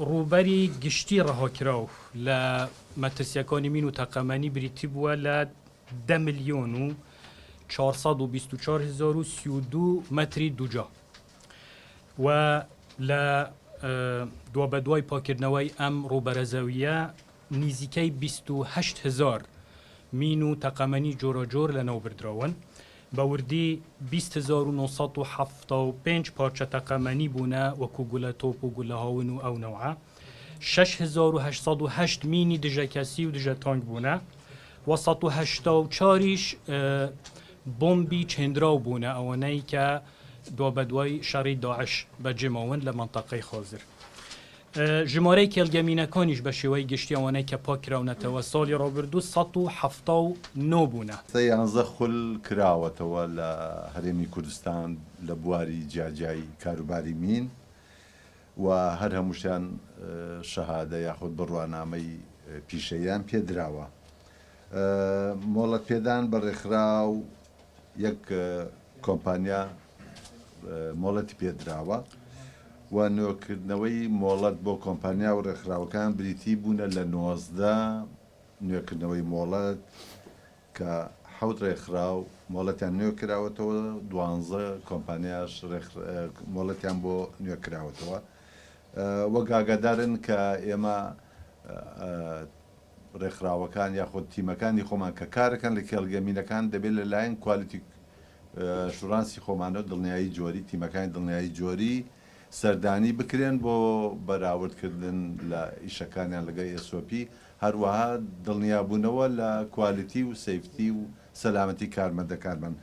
ڕووبەری گشتی ڕەهاکراو لە مەترسیەکانی مین و تەقەمەنی بریتی بووە لە 10,424,032 مەتری دووجا و لە دو بە دوای پاکردنەوەی ئەم ڕووبەرەزەویە نزیکەی 28,000 مین و تەقەمەنی جۆرەجۆر لەنەو بردراون بە وردی 20,975 پارچە تەقەمەنی بوونە وەکو گولە تۆپ و گولە هاون و ئەو نەوعە 6,808 مینی دژە کەسی و دژە تانک بوونە و 184 بۆمبی چێندراو بوونە ئەوەنەی کە دو بە دوای شەڕی داعش بەجێماون لە منتەقەی خۆزر. ژمارەی کێڵگەمینەکانیش بە شێوەی گشتی ئەوانەی کە پاکراونەتەوە ساڵی ڕابردوو 179 بوونە. 11 خول کراوەتەوە لە هەرێمی کوردستان لە بواری جیاجای کاروباری مین و هەر هەمووشیان شەهادە یاخود بڕوانامەی پیشەیان پێدراوە. مۆڵەت پێدان بە ڕێکخراو یەک کۆمپانیا مۆڵەتی پێدراوە و نوێکردنەوەی مۆڵەت بۆ کۆمپانیا و ڕێکخراوەکان بریتی بوونە لە 19 نوێکردنەوەی مۆڵەت کە حەوت ڕێکخراو مۆڵەتیان نوێکراوەتەوە 12 کۆمپانیاش مۆڵەتیان بۆ نوێکراوەتەوە وە گاگادارن کە ئێمە ڕێکخراوەکان یاخود تیمەکانی خۆمان کە کارەکەن لە کێڵگەمینەکان دەبێت لەلایەن کوالیتی شورانسی خۆمانەوە دڵنیایی جۆری تیمەکانی دڵنیایی جۆری سەردانی بکرێن بۆ بەراوردکردن لە ئیشەکانیان لەگەڵ SOP هەروەها دڵنیابوونەوە لە کوالیتی و سەیفتی و سەلامەتی کارمەندەکانمان